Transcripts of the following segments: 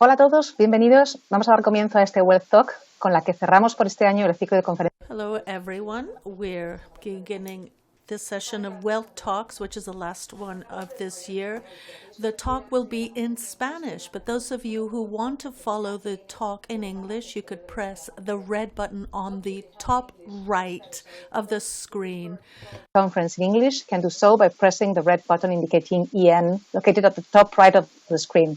Hola a todos, bienvenidos. Vamos a dar comienzo a este Wealth Talk con la que cerramos por este año el ciclo de conferencias. Hello, everyone. We're beginning this session of Wealth Talks, which is the last one of this year. The talk will be in Spanish, but those of you who want to follow the talk in English, you could press the red button on the top right of the screen. Conference in English can do so by pressing the red button indicating EN, located at the top right of the screen.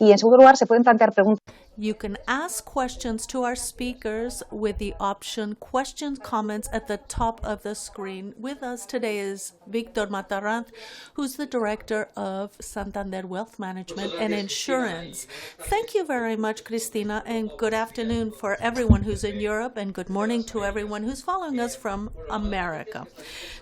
Y en segundo lugar, se pueden plantear preguntas. You can ask questions to our speakers with the option questions, comments at the top of the screen. With us today is Victor Matarrant, who's the director of Santander Wealth Management and Insurance. Thank you very much, Cristina, and good afternoon for everyone who's in Europe, and good morning to everyone who's following us from America.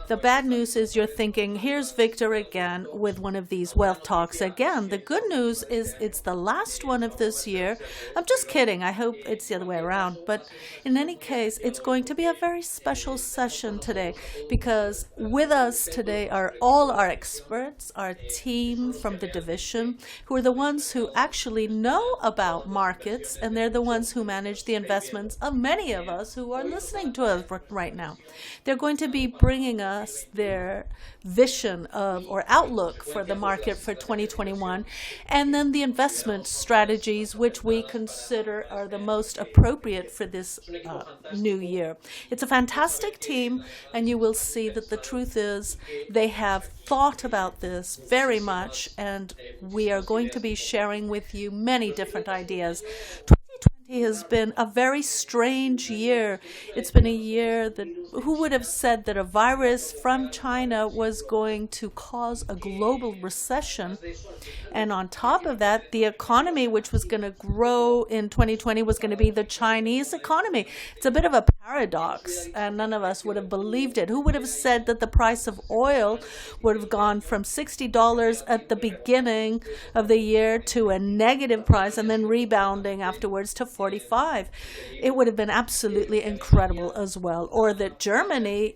The bad news is you're thinking, here's Victor again with one of these wealth talks again. The good news is it's the last one of this year. I'm just kidding. I hope it's the other way around. But in any case, it's going to be a very special session today because with us today are all our experts, our team from the division, who are the ones who actually know about markets, and they're the ones who manage the investments of many of us who are listening to us right now. They're going to be bringing us their vision of or outlook for the market for 2021, and then the investment strategies which we consider are the most appropriate for this new year. It's a fantastic team, and you will see that the truth is they have thought about this very much, and we are going to be sharing with you many different ideas. 2020 has been a very strange year. It's been a year that who would have said that a virus from China was going to cause a global recession? And on top of that, the economy which was going to grow in 2020 was going to be the Chinese economy. It's a bit of a paradox, and none of us would have believed it. Who would have said that the price of oil would have gone from $60 at the beginning of the year to a negative price and then rebounding afterwards to 45? It would have been absolutely incredible as well. Or that Germany,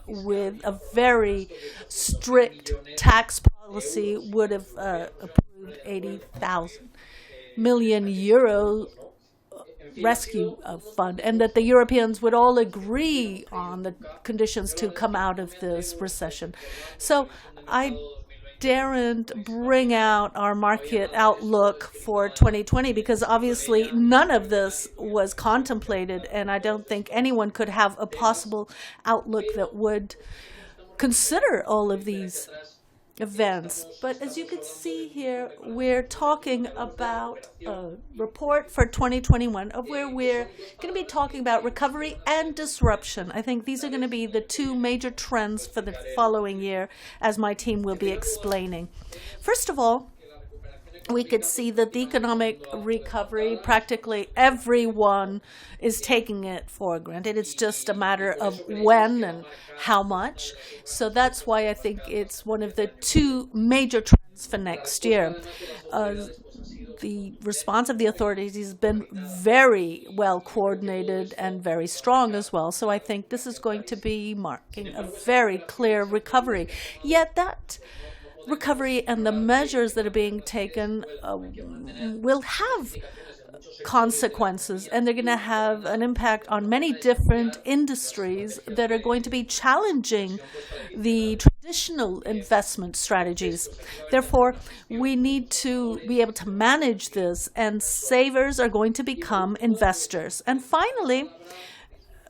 with a very strict tax policy, would have approved 80,000 million euro rescue fund, and that the Europeans would all agree on the conditions to come out of this recession. So I daren't bring out our market outlook for 2020 because obviously none of this was contemplated, and I don't think anyone could have a possible outlook that would consider all of these events. But as you can see here, we're talking about a report for 2021 of where we're going to be talking about recovery and disruption. I think these are going to be the two major trends for the following year, as my team will be explaining. First of all, we could see that the economic recovery, practically everyone is taking it for granted. It's just a matter of when and how much. So that's why I think it's one of the two major trends for next year. The response of the authorities has been very well coordinated and very strong as well. So I think this is going to be marking a very clear recovery. Yet that recovery and the measures that are being taken will have consequences, and they're going to have an impact on many different industries that are going to be challenging the traditional investment strategies. Therefore, we need to be able to manage this, and savers are going to become investors. And finally,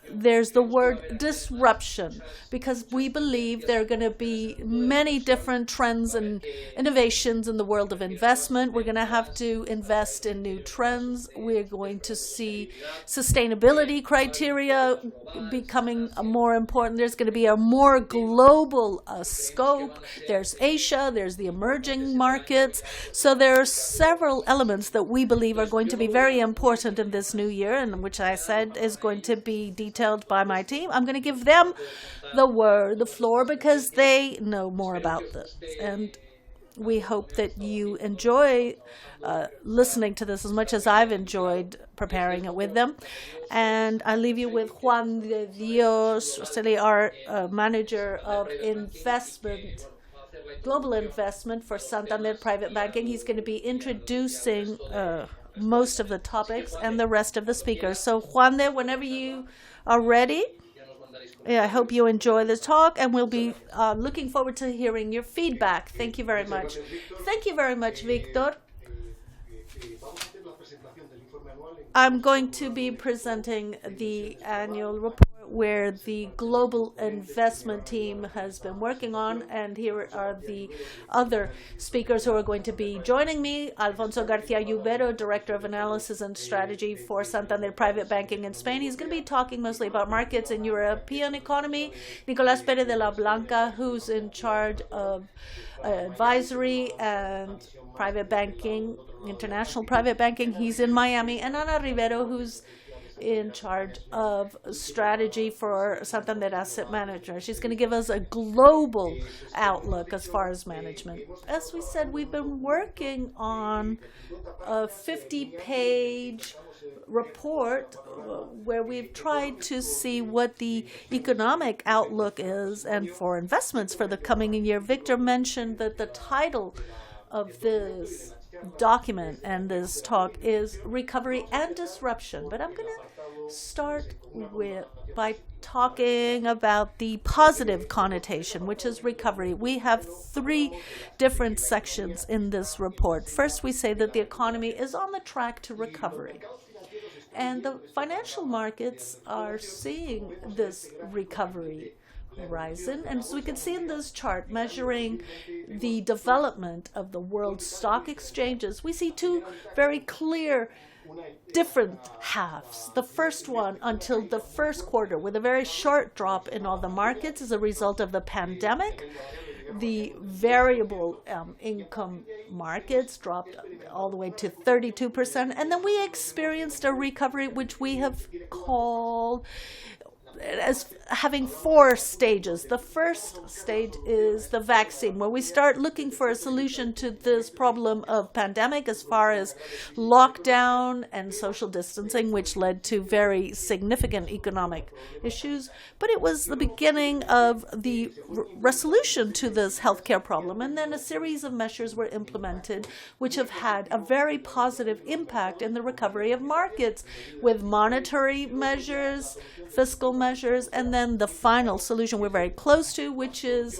there's the word disruption, because we believe there are going to be many different trends and innovations in the world of investment. We're going to have to invest in new trends. We're going to see sustainability criteria becoming more important. There's going to be a more global scope. There's Asia, there's the emerging markets. So there are several elements that we believe are going to be very important in this new year, and which I said is going to be detailed by my team. I'm going to give them the floor, because they know more about this. And we hope that you enjoy listening to this as much as I've enjoyed preparing it with them. And I leave you with Juan de Dios, our manager of investment, global investment for Santander Private Banking. He's going to be introducing most of the topics and the rest of the speakers. So Juan de, whenever you are ready, I hope you enjoy the talk, and we'll be looking forward to hearing your feedback. Thank you very much. Thank you very much, Victor. I'm going to be presenting the annual report where the global investment team has been working on, and here are the other speakers who are going to be joining me. Alfonso Garcia Lluvero, Director of Analysis and Strategy for Santander Private Banking in Spain. He's going to be talking mostly about markets and European economy. Nicolás Pérez de la Blanca, who's in charge of advisory and private banking, international private banking. He's in Miami. And Ana Rivero, who's in charge of strategy for Santander Asset Manager. She's going to give us a global outlook as far as management. As we said, we've been working on a 50-page report where we've tried to see what the economic outlook is and for investments for the coming year. Victor mentioned that the title of this document and this talk is Recovery and Disruption, but I'm going to start by talking about the positive connotation, which is recovery. We have three different sections in this report. First, we say that the economy is on the track to recovery. And the financial markets are seeing this recovery horizon. And as we can see in this chart, measuring the development of the world stock exchanges, we see two very clear different halves. The first one until the first quarter, with a very short drop in all the markets as a result of the pandemic. The variable income markets dropped all the way to 32%. And then we experienced a recovery which we have called as having four stages. The first stage is the vaccine, where we start looking for a solution to this problem of pandemic as far as lockdown and social distancing, which led to very significant economic issues. But it was the beginning of the resolution to this healthcare problem. And then a series of measures were implemented, which have had a very positive impact in the recovery of markets, with monetary measures, fiscal measures, and then the final solution we're very close to, which is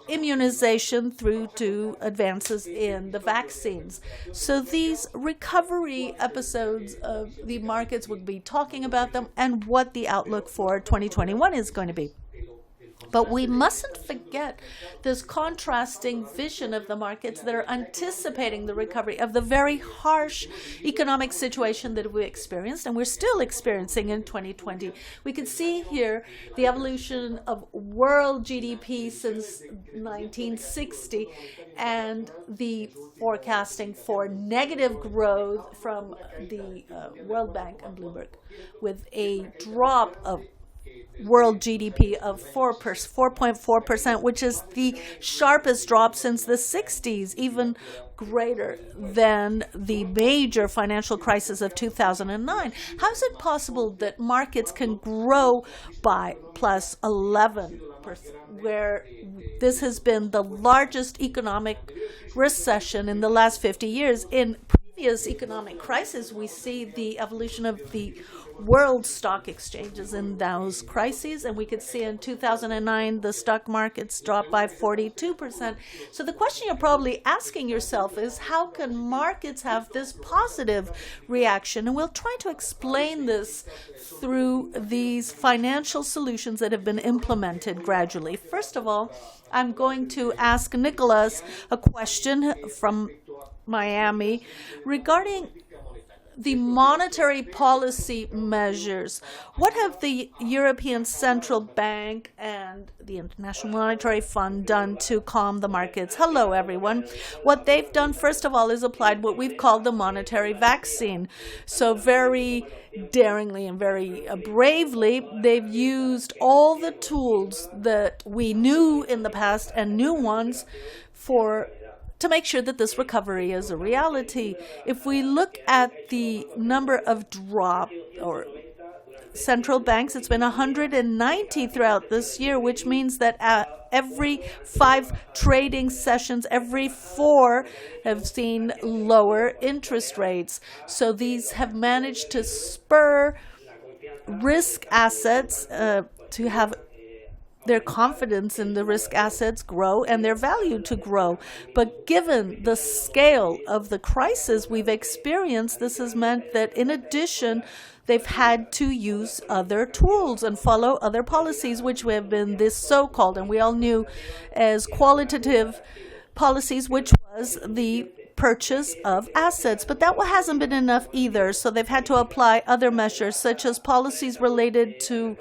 immunization through to advances in the vaccines. So these recovery episodes of the markets, we'll be talking about them and what the outlook for 2021 is going to be. But we mustn't forget this contrasting vision of the markets that are anticipating the recovery of the very harsh economic situation that we experienced and we're still experiencing in 2020. We can see here the evolution of world GDP since 1960 and the forecasting for negative growth from the World Bank and Bloomberg, with a drop of world GDP of 4.4%, which is the sharpest drop since the 60s, even greater than the major financial crisis of 2009. How is it possible that markets can grow by plus 11%, where this has been the largest economic recession in the last 50 years? In previous economic crises, we see the evolution of the world stock exchanges in those crises, and we could see in 2009 the stock markets dropped by 42%. So the question you're probably asking yourself is, how can markets have this positive reaction? And we'll try to explain this through these financial solutions that have been implemented gradually. First of all, I'm going to ask Nicholas a question from Miami regarding the monetary policy measures. What have the European Central Bank and the International Monetary Fund done to calm the markets? Hello, everyone. What they've done, first of all, is applied what we've called the monetary vaccine. So very daringly and very bravely, they've used all the tools that we knew in the past and new ones to make sure that this recovery is a reality. If we look at the number of central banks. It's been 190 throughout this year, which means that every 5 trading sessions, every 4 have seen lower interest rates. So these have managed to spur risk assets to have their confidence in the risk assets grow and their value to grow. But given the scale of the crisis we've experienced, this has meant that in addition, they've had to use other tools and follow other policies, which have been this so-called, and we all knew as qualitative policies, which was the purchase of assets. But that hasn't been enough either. So they've had to apply other measures, such as policies related to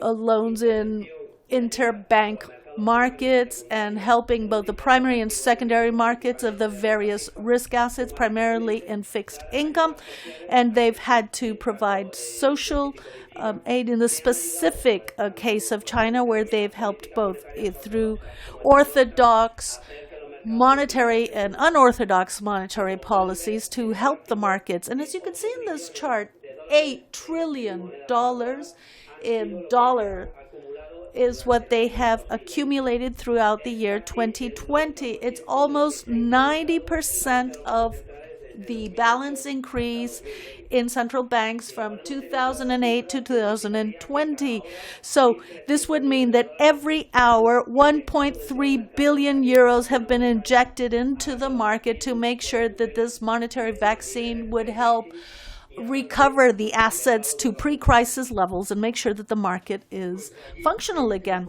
loans in interbank markets and helping both the primary and secondary markets of the various risk assets, primarily in fixed income. And they've had to provide social aid in the specific case of China, where they've helped both through orthodox monetary and unorthodox monetary policies to help the markets. And as you can see in this chart, $8 trillion in dollar is what they have accumulated throughout the year 2020. It's almost 90% of the balance increase in central banks from 2008 to 2020. So this would mean that every hour 1.3 billion euros have been injected into the market to make sure that this monetary vaccine would help recover the assets to pre-crisis levels and make sure that the market is functional again.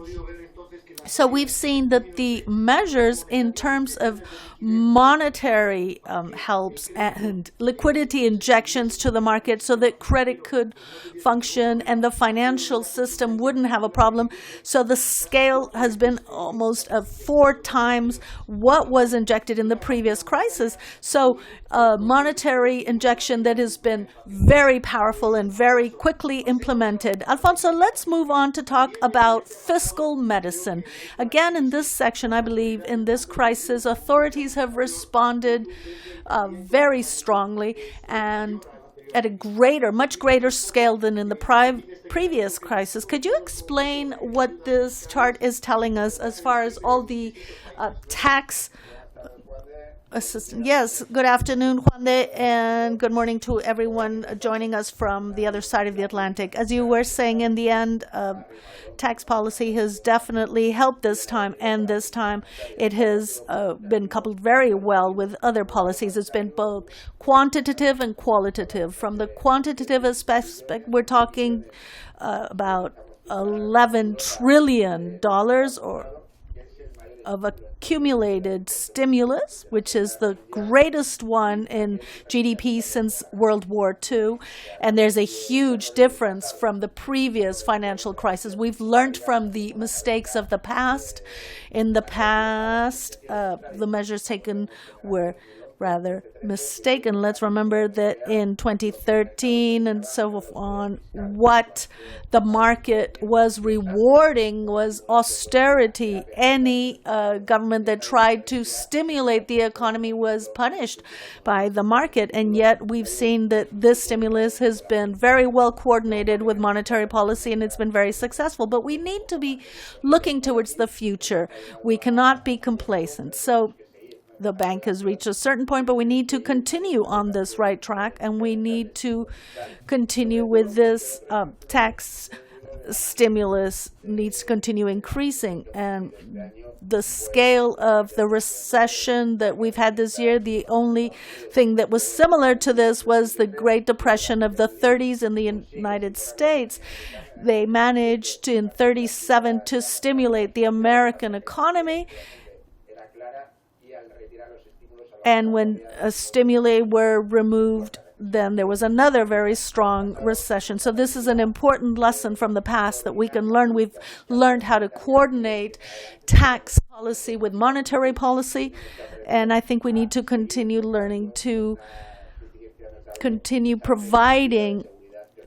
So we've seen that the measures in terms of monetary helps and liquidity injections to the market so that credit could function and the financial system wouldn't have a problem. So the scale has been almost 4 times what was injected in the previous crisis. So monetary injection that has been very powerful and very quickly implemented. Alfonso, let's move on to talk about fiscal medicine. Again, in this section, I believe in this crisis, authorities have responded very strongly and at a much greater scale than in the previous crisis. Could you explain what this chart is telling us as far as all the tax assistant? Yes, good afternoon, Juan de, and good morning to everyone joining us from the other side of the Atlantic. As you were saying, in the end, tax policy has definitely helped this time, and this time it has been coupled very well with other policies. It's been both quantitative and qualitative. From the quantitative aspect, we're talking about $11 trillion of accumulated stimulus, which is the greatest one in GDP since World War II. And there's a huge difference from the previous financial crisis. We've learned from the mistakes of the past. In the past, the measures taken were rather mistaken. Let's remember that in 2013 and so on, what the market was rewarding was austerity. Any government that tried to stimulate the economy was punished by the market. And yet we've seen that this stimulus has been very well coordinated with monetary policy, and it's been very successful. But we need to be looking towards the future. We cannot be complacent. So the bank has reached a certain point, but we need to continue on this right track, and we need to continue with this tax stimulus needs to continue increasing. And the scale of the recession that we've had this year, the only thing that was similar to this was the Great Depression of the 30s in the United States. They managed to, in 37 to stimulate the American economy. And when stimuli were removed, then there was another very strong recession. So this is an important lesson from the past that we can learn. We've learned how to coordinate tax policy with monetary policy, and I think we need to continue learning to continue providing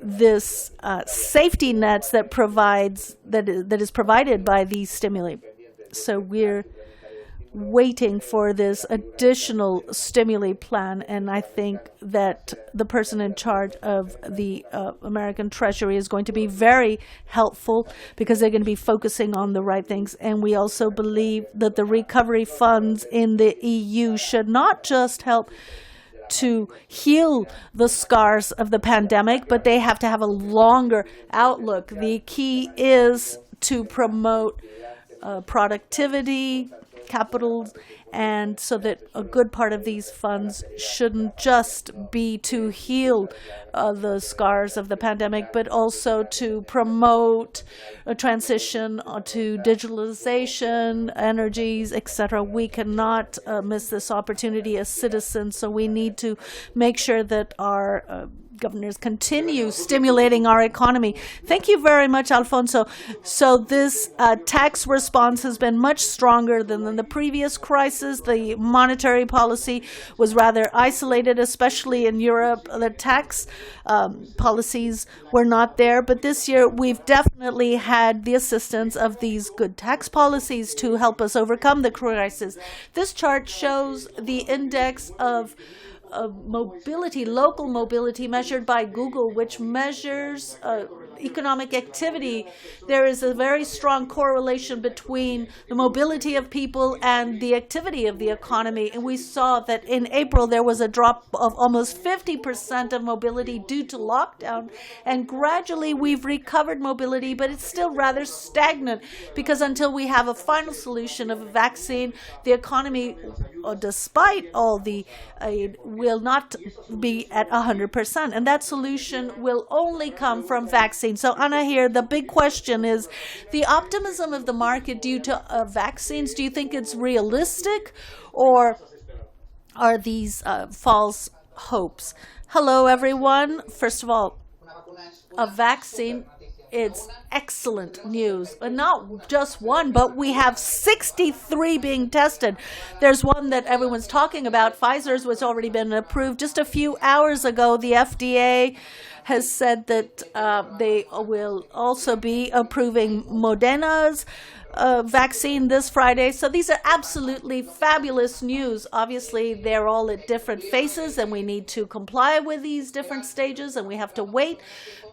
this safety nets that is provided by these stimuli. So we're waiting for this additional stimuli plan, and I think that the person in charge of the American Treasury is going to be very helpful because they're going to be focusing on the right things. And we also believe that the recovery funds in the EU should not just help to heal the scars of the pandemic, but they have to have a longer outlook. The key is to promote productivity, capital, and so that a good part of these funds shouldn't just be to heal the scars of the pandemic, but also to promote a transition to digitalization, energies, etc. We cannot miss this opportunity as citizens, so we need to make sure that our governors continue stimulating our economy. Thank you very much, Alfonso. So this tax response has been much stronger than in the previous crisis. The monetary policy was rather isolated, especially in Europe. The tax policies were not there. But this year, we've definitely had the assistance of these good tax policies to help us overcome the crisis. This chart shows the index of mobility, local mobility measured by Google, which measures economic activity. There is a very strong correlation between the mobility of people and the activity of the economy. And we saw that in April there was a drop of almost 50% of mobility due to lockdown. And gradually we've recovered mobility, but it's still rather stagnant because until we have a final solution of a vaccine, the economy, despite all the aid, will not be at 100%. And that solution will only come from vaccines. So Anna, here, the big question is the optimism of the market due to vaccines. Do you think it's realistic, or are these false hopes? Hello, everyone. First of all, a vaccine, it's excellent news. And not just one, but we have 63 being tested. There's one that everyone's talking about. Pfizer's was already been approved. Just a few hours ago, the FDA has said that they will also be approving Moderna's vaccine this Friday. So these are absolutely fabulous news. Obviously, they're all at different phases, and we need to comply with these different stages, and we have to wait.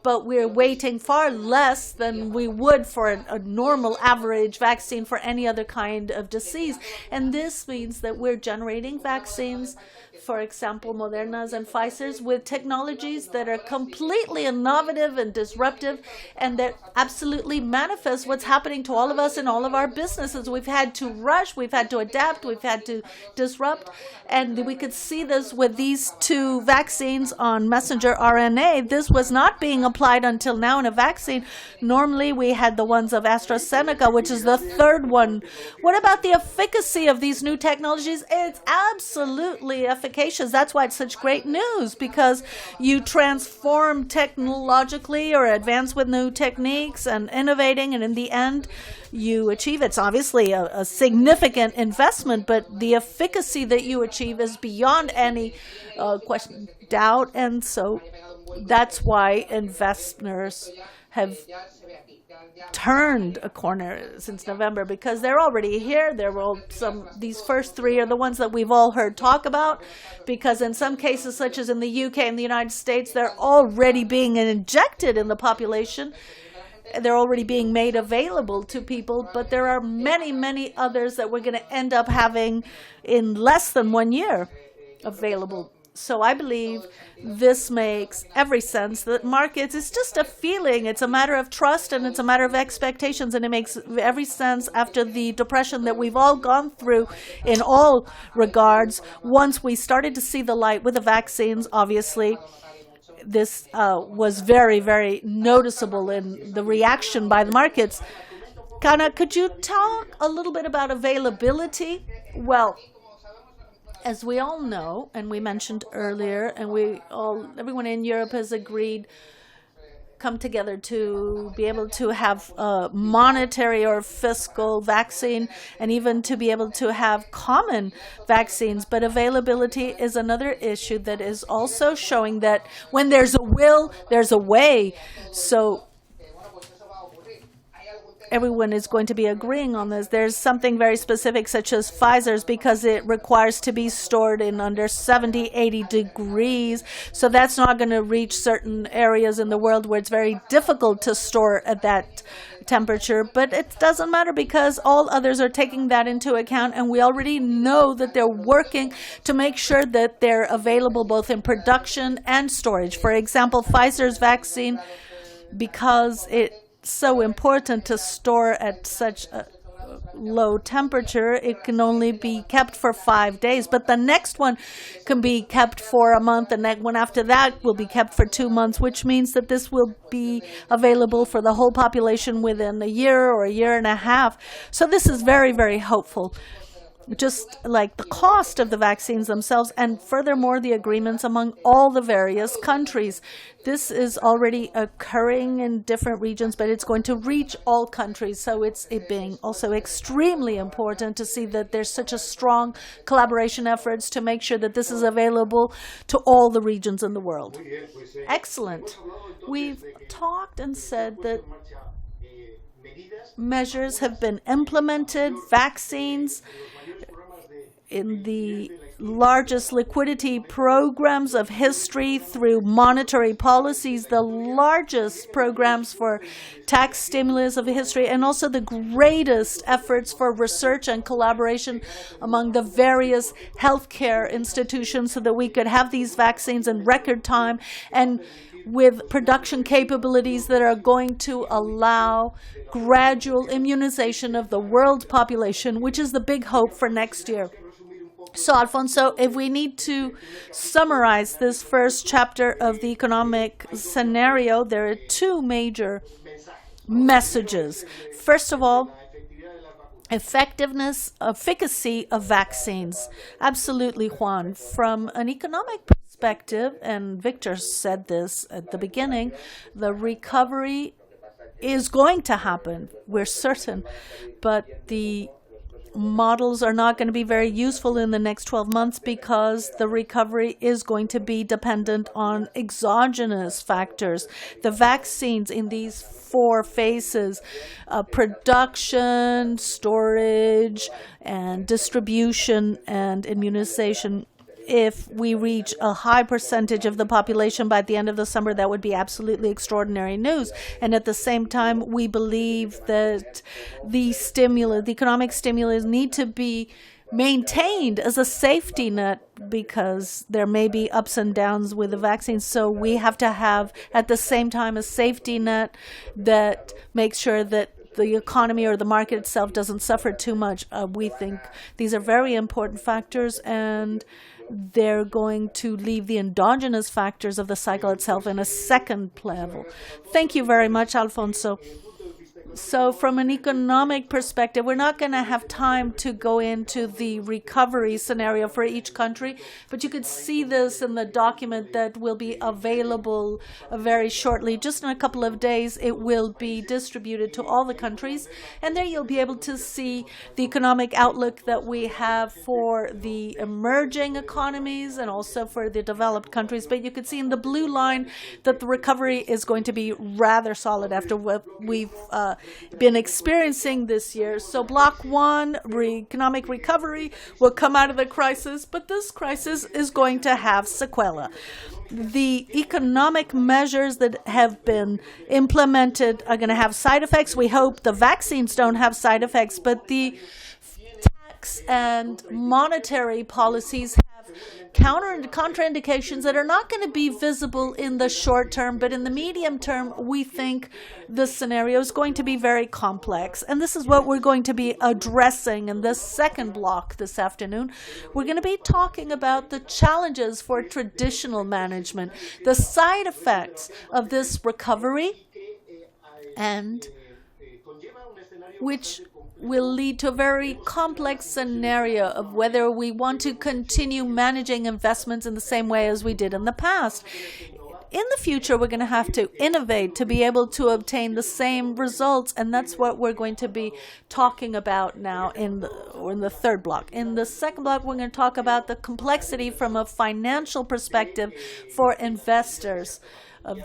But we're waiting far less than we would for a normal average vaccine for any other kind of disease. And this means that we're generating vaccines, for example, Moderna's and Pfizer's, with technologies that are completely innovative and disruptive, and that absolutely manifest what's happening to all of us in all of our businesses. We've had to rush, we've had to adapt, we've had to disrupt, and we could see this with these two vaccines on messenger RNA. This was not being applied until now in a vaccine. Normally, we had the ones of AstraZeneca, which is the third one. What about the efficacy of these new technologies? It's absolutely efficacious. That's why it's such great news, because you transform technologically or advance with new techniques and innovating, and in the end, you achieve. It's obviously a significant investment, but the efficacy that you achieve is beyond any doubt, and so that's why investors have turned a corner since November, because they're already here. These first three are the ones that we've all heard talk about, because in some cases, such as in the UK and the United States, they're already being injected in the population. They're already being made available to people, but there are many, many others that we're going to end up having in less than 1 year available. So I believe this makes every sense. That markets, it's just a feeling. It's a matter of trust, and it's a matter of expectations, and it makes every sense after the depression that we've all gone through in all regards. Once we started to see the light with the vaccines, obviously, this was very, very noticeable in the reaction by the markets. Kana, could you talk a little bit about availability? Well, as we all know, and we mentioned earlier, and everyone in Europe has agreed, come together to be able to have a monetary or fiscal vaccine, and even to be able to have common vaccines. But availability is another issue that is also showing that when there's a will, there's a way. So everyone is going to be agreeing on this. There's something very specific, such as Pfizer's, because it requires to be stored in under 70, 80 degrees. So that's not going to reach certain areas in the world where it's very difficult to store at that temperature. But it doesn't matter, because all others are taking that into account, and we already know that they're working to make sure that they're available both in production and storage. For example, Pfizer's vaccine, because it's so important to store at such a low temperature, it can only be kept for 5 days, but the next one can be kept for a month, and that one after that will be kept for 2 months, which means that this will be available for the whole population within a year or a year and a half. So this is very, very hopeful, just like the cost of the vaccines themselves, and furthermore the agreements among all the various countries. This is already occurring in different regions, but it's going to reach all countries, so it's being also extremely important to see that there's such a strong collaboration efforts to make sure that this is available to all the regions in the world. Excellent. We've talked and said that measures have been implemented, vaccines in the largest liquidity programs of history through monetary policies, the largest programs for tax stimulus of history, and also the greatest efforts for research and collaboration among the various healthcare institutions so that we could have these vaccines in record time and with production capabilities that are going to allow gradual immunization of the world population, which is the big hope for next year. So, Alfonso, if we need to summarize this first chapter of the economic scenario, there are two major messages. First of all, efficacy of vaccines. Absolutely, Juan. From an economic perspective, and Victor said this at the beginning, the recovery is going to happen, we're certain, but the models are not going to be very useful in the next 12 months because the recovery is going to be dependent on exogenous factors. The vaccines in these four phases, production, storage, and distribution and immunization. If we reach a high percentage of the population by the end of the summer, that would be absolutely extraordinary news. And at the same time, we believe that the economic stimulus need to be maintained as a safety net because there may be ups and downs with the vaccines. So we have to have at the same time a safety net that makes sure that the economy or the market itself doesn't suffer too much. We think these are very important factors, and they're going to leave the endogenous factors of the cycle itself in a second level. Thank you very much, Alfonso. So from an economic perspective, we're not going to have time to go into the recovery scenario for each country, but you could see this in the document that will be available very shortly. Just in a couple of days, it will be distributed to all the countries, and there you'll be able to see the economic outlook that we have for the emerging economies and also for the developed countries. But you could see in the blue line that the recovery is going to be rather solid after what we've been experiencing this year. So block one, economic recovery, will come out of the crisis, but this crisis is going to have sequela. The economic measures that have been implemented are going to have side effects. We hope the vaccines don't have side effects, but the tax and monetary policies have contraindications that are not going to be visible in the short term, but in the medium term, we think the scenario is going to be very complex. And this is what we're going to be addressing in this second block this afternoon. We're going to be talking about the challenges for traditional management, the side effects of this recovery, and which will lead to a very complex scenario of whether we want to continue managing investments in the same way as we did in the past. In the future, we're going to have to innovate to be able to obtain the same results, and that's what we're going to be talking about now in the third block. In the second block, we're going to talk about the complexity from a financial perspective for investors.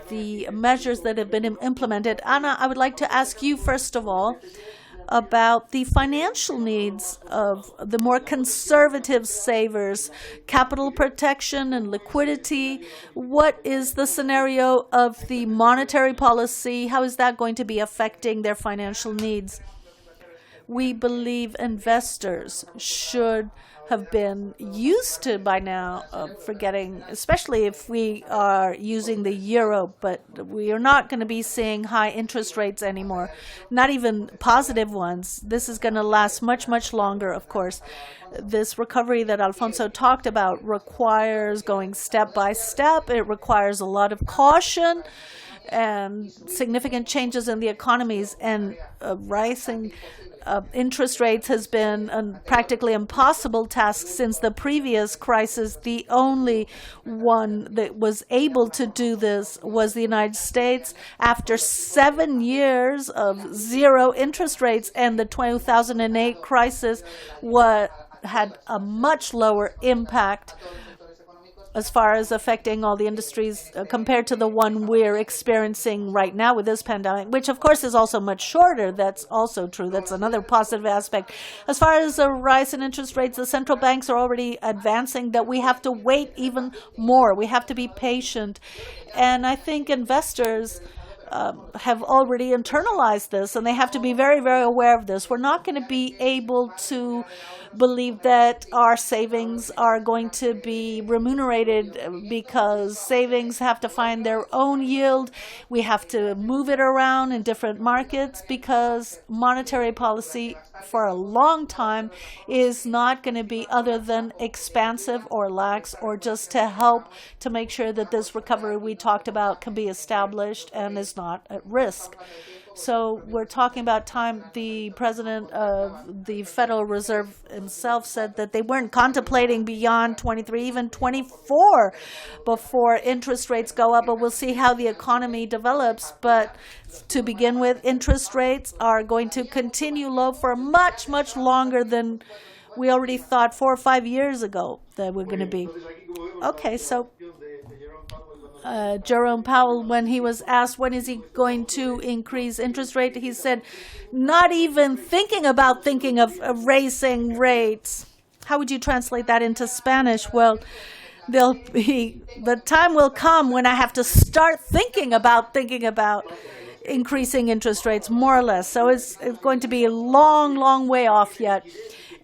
the measures that have been implemented. Anna, I would like to ask you, first of all, about the financial needs of the more conservative savers, capital protection and liquidity. What is the scenario of the monetary policy? How is that going to be affecting their financial needs? We believe investors should have been used to by now forgetting, especially if we are using the euro, but we are not going to be seeing high interest rates anymore, not even positive ones. This is going to last much, much longer, of course. This recovery that Alfonso talked about requires going step by step. It requires a lot of caution and significant changes in the economies, and rising interest rates has been a practically impossible task since the previous crisis. The only one that was able to do this was the United States after 7 years of zero interest rates, and the 2008 crisis had a much lower impact as far as affecting all the industries compared to the one we're experiencing right now with this pandemic, which of course is also much shorter. That's also true. That's another positive aspect. As far as the rise in interest rates, the central banks are already advancing that we have to wait even more. We have to be patient. And I think investors have already internalized this, and they have to be very, very aware of this. We're not going to be able to believe that our savings are going to be remunerated because savings have to find their own yield. We have to move it around in different markets because monetary policy for a long time is not going to be other than expansive or lax, or just to help to make sure that this recovery we talked about can be established and is not at risk. So we're talking about time. The president of the Federal Reserve himself said that they weren't contemplating beyond 23, even 24 before interest rates go up, but we'll see how the economy develops. But to begin with, interest rates are going to continue low for much, much longer than we already thought 4 or 5 years ago that we're going to be. Okay, so Jerome Powell, when he was asked when is he going to increase interest rate, he said, not even thinking of raising rates. How would you translate that into Spanish? Well, the time will come when I have to start thinking about increasing interest rates, more or less. So it's going to be a long, long way off yet.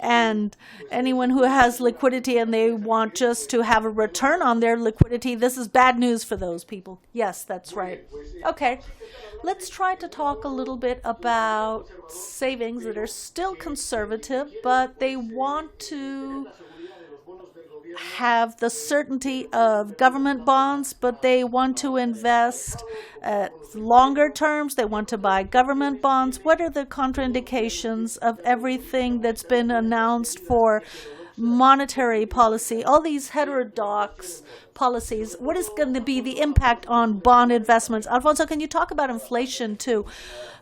And anyone who has liquidity and they want just to have a return on their liquidity, this is bad news for those people. Yes, that's right. Okay, let's try to talk a little bit about savings that are still conservative, but they want to have the certainty of government bonds, but they want to invest at longer terms. They want to buy government bonds. What are the contraindications of everything that's been announced for monetary policy, all these heterodox policies? What is going to be the impact on bond investments? Alfonso, can you talk about inflation too?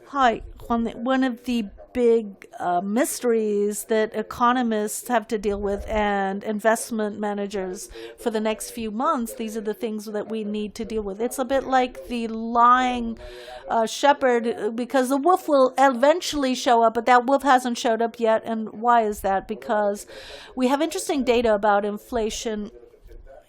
Hi, one of the big mysteries that economists have to deal with and investment managers for the next few months. These are the things that we need to deal with. It's a bit like the lying shepherd, because the wolf will eventually show up, but that wolf hasn't showed up yet. And why is that? Because we have interesting data about inflation.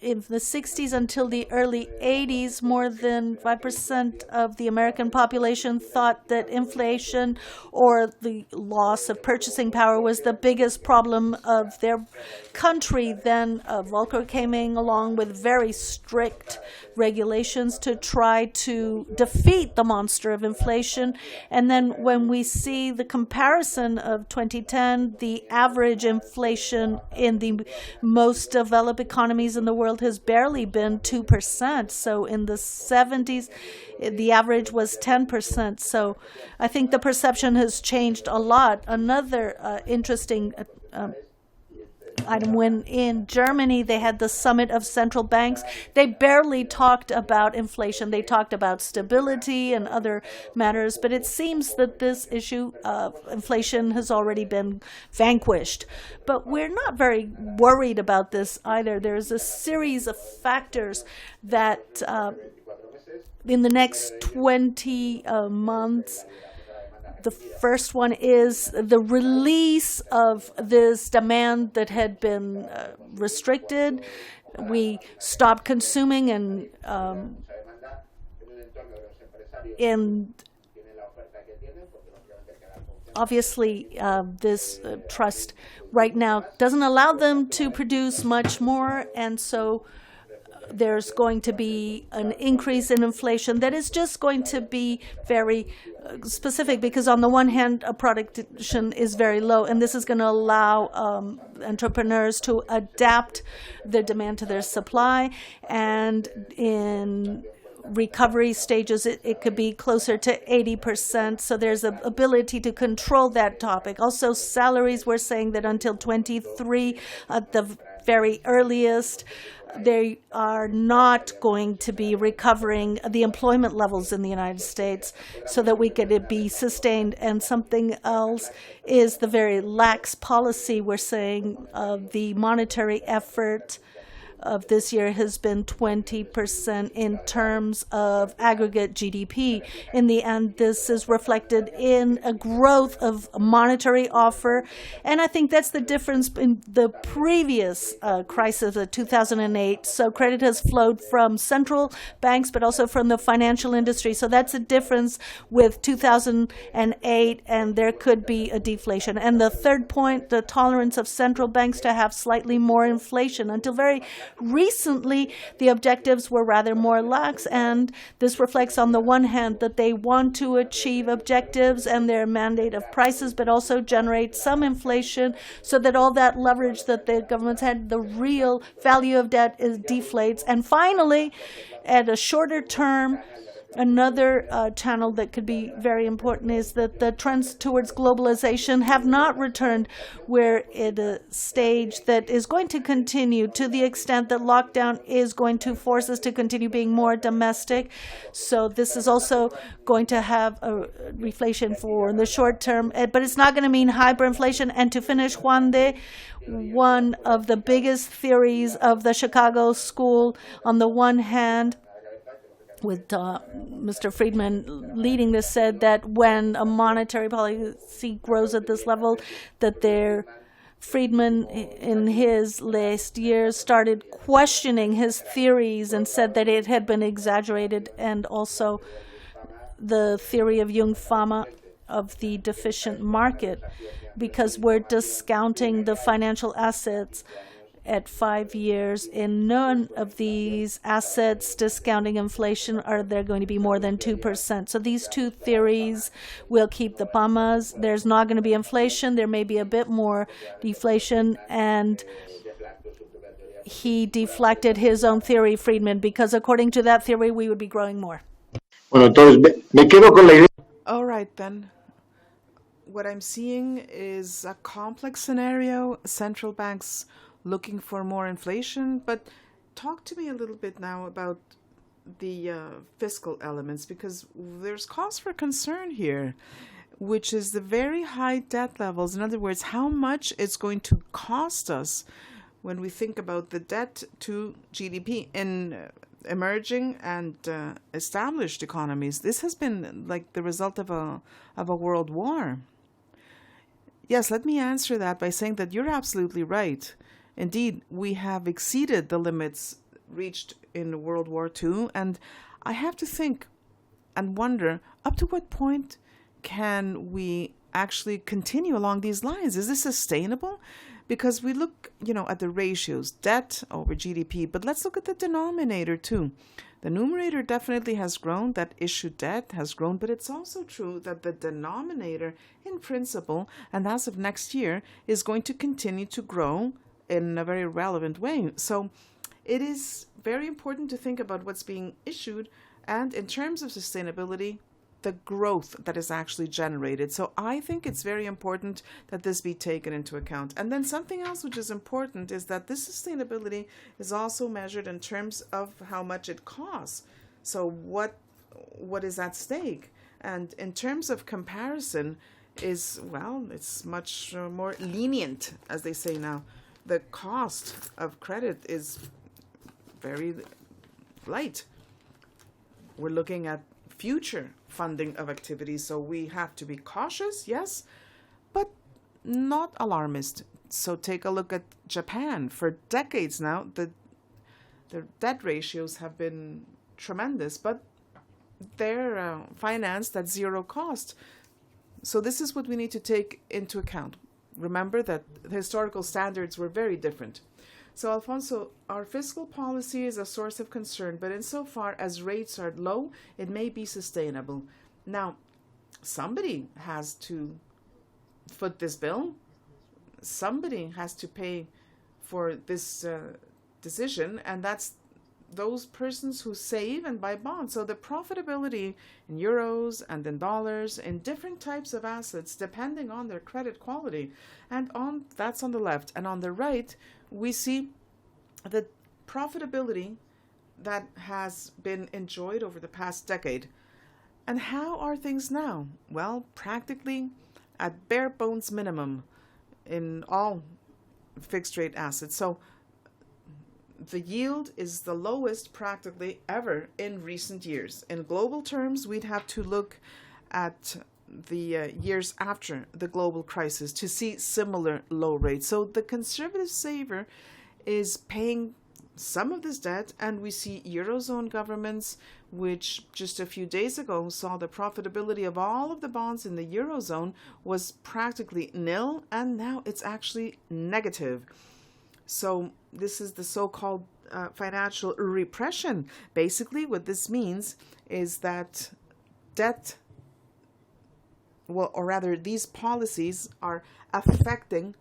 In the 60s until the early 80s, more than 5% of the American population thought that inflation or the loss of purchasing power was the biggest problem of their country. Then Volcker came along with very strict regulations to try to defeat the monster of inflation. And then when we see the comparison of 2010, the average inflation in the most developed economies in the world has barely been 2%. So in the 70s, the average was 10%. So I think the perception has changed a lot. Another interesting item, when in Germany they had the summit of central banks, they barely talked about inflation. They talked about stability and other matters, but it seems that this issue of inflation has already been vanquished. But we're not very worried about this either. There's a series of factors that in the next 20 months. The first one is the release of this demand that had been restricted. We stopped consuming, and obviously this trust right now doesn't allow them to produce much more, and so there's going to be an increase in inflation that is just going to be very specific, because on the one hand, production is very low, and this is going to allow entrepreneurs to adapt their demand to their supply, and in recovery stages, it could be closer to 80%. So there's an ability to control that topic. Also, salaries, we're saying that until 23 at the very earliest, they are not going to be recovering the employment levels in the United States so that we could be sustained. And something else is the very lax policy, we're saying, of the monetary effort of this year has been 20% in terms of aggregate GDP. In the end, this is reflected in a growth of monetary offer, and I think that's the difference in the previous crisis of 2008. So credit has flowed from central banks, but also from the financial industry. So that's a difference with 2008, and there could be a deflation. And the third point, the tolerance of central banks to have slightly more inflation. Until very recently, the objectives were rather more lax, and this reflects on the one hand that they want to achieve objectives and their mandate of prices, but also generate some inflation so that all that leverage that the governments had, the real value of debt, is deflates. And finally, at a shorter term, another channel that could be very important is that the trends towards globalization have not returned. We're at a stage that is going to continue to the extent that lockdown is going to force us to continue being more domestic. So this is also going to have a reflation for the short term, but it's not going to mean hyperinflation. And to finish, Juan de, one of the biggest theories of the Chicago School, on the one hand, with Mr. Friedman leading this, said that when a monetary policy grows at this level, that Friedman in his last years started questioning his theories and said that it had been exaggerated, and also the theory of Jung Fama of the deficient market, because we're discounting the financial assets at 5 years. In none of these assets, discounting inflation, are there going to be more than 2%. So these two theories will keep the PAMAs. There's not going to be inflation. There may be a bit more deflation. And he deflected his own theory, Friedman, because according to that theory, we would be growing more. All right, then. What I'm seeing is a complex scenario. Central banks looking for more inflation, but talk to me a little bit now about the fiscal elements, because there's cause for concern here, which is the very high debt levels. In other words, how much it's going to cost us when we think about the debt to GDP in emerging and established economies. This has been like the result of a world war. Yes, let me answer that by saying that you're absolutely right. Indeed, we have exceeded the limits reached in World War II, and I have to think and wonder, up to what point can we actually continue along these lines? Is this sustainable? Because we look, at the ratios, debt over GDP, but let's look at the denominator too. The numerator definitely has grown, that issued debt has grown, but it's also true that the denominator, in principle, and as of next year, is going to continue to grow in a very relevant way. So it is very important to think about what's being issued and, in terms of sustainability, the growth that is actually generated. So I think it's very important that this be taken into account. And then something else which is important is that this sustainability is also measured in terms of how much it costs. So what is at stake? And in terms of comparison is, it's much more lenient, as they say now. The cost of credit is very light. We're looking at future funding of activities, so we have to be cautious, yes, but not alarmist. So take a look at Japan. For decades now, the debt ratios have been tremendous, but they're financed at zero cost. So this is what we need to take into account. Remember that the historical standards were very different. So, Alfonso, our fiscal policy is a source of concern, but insofar as rates are low, it may be sustainable. Now, somebody has to foot this bill. Somebody has to pay for this decision, and that's those persons who save and buy bonds. So the profitability in euros and in dollars in different types of assets, depending on their credit quality, and on that's on the left, and on the right, we see the profitability that has been enjoyed over the past decade. And how are things now? Well, practically at bare bones minimum in all fixed rate assets. So the yield is the lowest practically ever in recent years. In global terms, we'd have to look at the years after the global crisis to see similar low rates. So the conservative saver is paying some of this debt, and we see Eurozone governments, which just a few days ago saw the profitability of all of the bonds in the Eurozone was practically nil, and now it's actually negative. So this is the so-called financial repression. Basically, what this means is that debt, well, or rather, these policies are affecting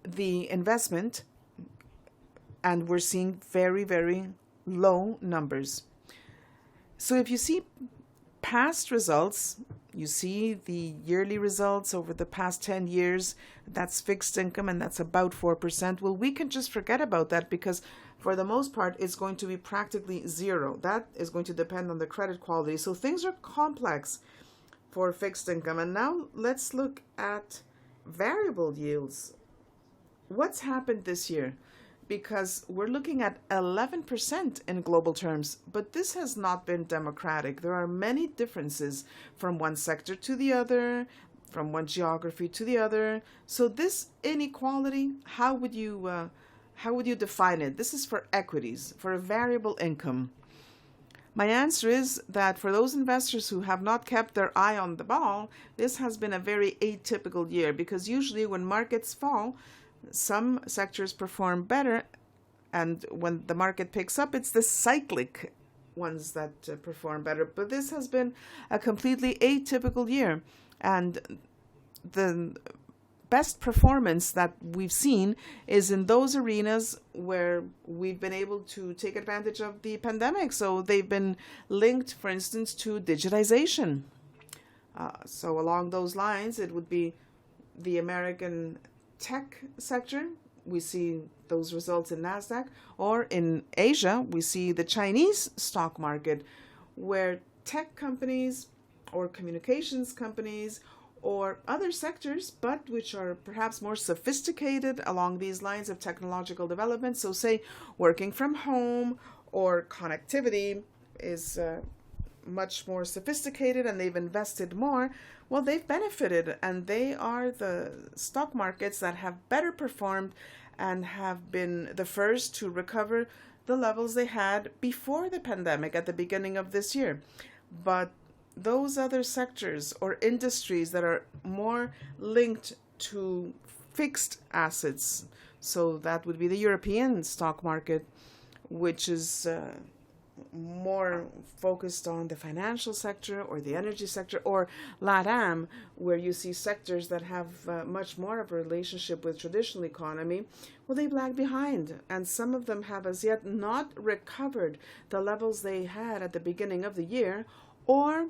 the investment, and we're seeing very, very low numbers. So if you see past results, you see the yearly results over the past 10 years, that's fixed income, and that's about 4%. Well, we can just forget about that because for the most part, it's going to be practically zero. That is going to depend on the credit quality. So things are complex for fixed income. And now let's look at variable yields. What's happened this year? Because we're looking at 11% in global terms, but this has not been democratic. There are many differences from one sector to the other, from one geography to the other. So this inequality, how would you define it? This is for equities, for a variable income. My answer is that for those investors who have not kept their eye on the ball, this has been a very atypical year, because usually when markets fall, some sectors perform better, and when the market picks up, it's the cyclic ones that perform better. But this has been a completely atypical year, and the best performance that we've seen is in those arenas where we've been able to take advantage of the pandemic. So they've been linked, for instance, to digitization. So along those lines, it would be the American tech sector. We see those results in NASDAQ, or in Asia, we see the Chinese stock market, where tech companies or communications companies or other sectors, but which are perhaps more sophisticated along these lines of technological development. So say working from home or connectivity is much more sophisticated, and they've invested more. Well, they've benefited, and they are the stock markets that have better performed and have been the first to recover the levels they had before the pandemic at the beginning of this year. But those other sectors or industries that are more linked to fixed assets, so that would be the European stock market, which is more focused on the financial sector or the energy sector, or LATAM, where you see sectors that have much more of a relationship with traditional economy, well, they've lagged behind, and some of them have as yet not recovered the levels they had at the beginning of the year, or